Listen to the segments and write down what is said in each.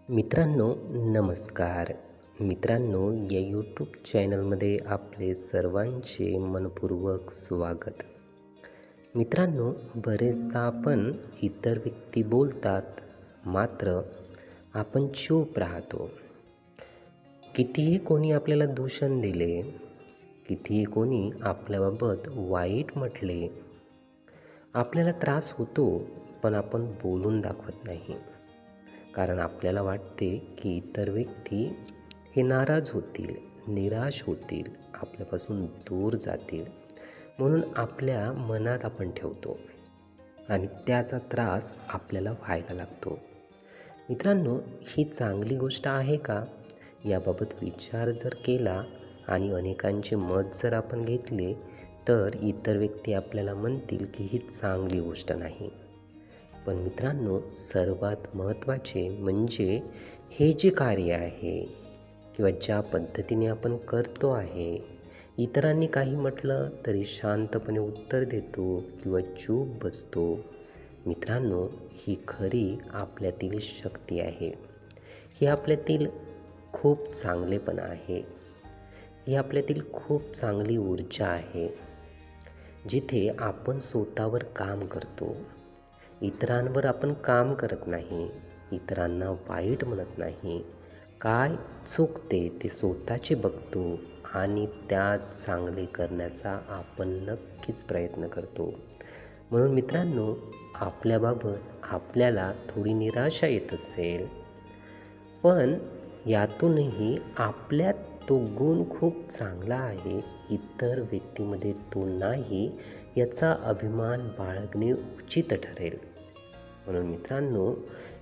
मित्रांनो, नमस्कार. मित्रांनो, या यूट्यूब चॅनलमध्ये आपले सर्वांचे मनपूर्वक स्वागत. मित्रांनो, बरेचदा आपण इतर व्यक्ती बोलतात, मात्र आपण चूप राहतो. कितीही कोणी आपल्याला दूषण दिले, कितीही कोणी आपल्याबाबत वाईट म्हटले, आपल्याला त्रास होतो, पण आपण बोलून दाखवत नाही. कारण आपल्याला वाटते की इतर व्यक्ती हे नाराज होतील, निराश होतील, आपल्यापासून दूर जातील, म्हणून आपल्या मनात आपण ठेवतो आणि त्याचा त्रास आपल्याला व्हायला लागतो. मित्रांनो, ही चांगली गोष्ट आहे का? याबाबत विचार जर केला आणि अनेकांचे मत जर आपण घेतले, तर इतर व्यक्ती आपल्याला म्हणतील की ही चांगली गोष्ट नाही. पण मित्रांनो, सर्वात महत्त्वाचे म्हणजे हे जे कार्य आहे किंवा ज्या पद्धतीने आपण करतो आहे, इतरांनी काही म्हटलं तरी शांतपणे उत्तर देतो किंवा चूप बसतो. मित्रांनो, ही खरी आपल्यातील शक्ती आहे. ही आपल्यातील खूप चांगलेपणा आहे. ही आपल्यातील खूप चांगली ऊर्जा आहे. जिथे आपण स्वतःवर काम करतो, इतरांवर आपण काम करत नाही, इतरांना वाईट म्हणत नाही, काय चुकते ते स्वतःचे बघतो आणि त्या चांगले करण्याचा आपण नक्कीच प्रयत्न करतो. म्हणून मित्रांनो, आपल्याबाबत आपल्याला थोडी निराशा येत असेल, पण यातूनही आपल्यात तो गुण खूप चांगला आहे, इतर व्यक्तीमध्ये तो नाही, याचा अभिमान बाळगणे उचित ठरेल. म्हणून मित्रांनो,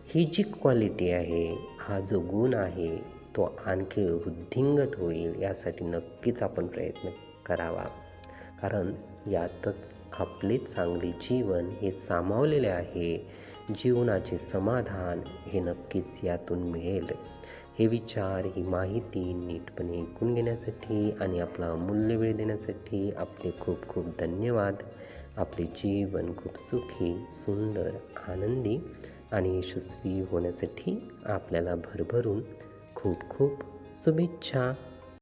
ही जी क्वालिटी आहे, हा जो गुण आहे, तो आणखी वृद्धिंगत होईल यासाठी नक्कीच आपण प्रयत्न करावा. कारण यातच आपले चांगले जीवन हे सामावलेले आहे. जीवनाचे समाधान हे नक्कीच यातून मिळेल. हे विचार, ही माहिती नीटपणे ऐकून घेण्यासाठी आणि आपला अमूल्य वेळ देण्यासाठी आपले खूप खूप धन्यवाद. आपले जीवन खूप सुखी, सुंदर, आनंदी आणि यशस्वी होण्यासाठी आपल्याला भरभरून खूप खूप शुभेच्छा.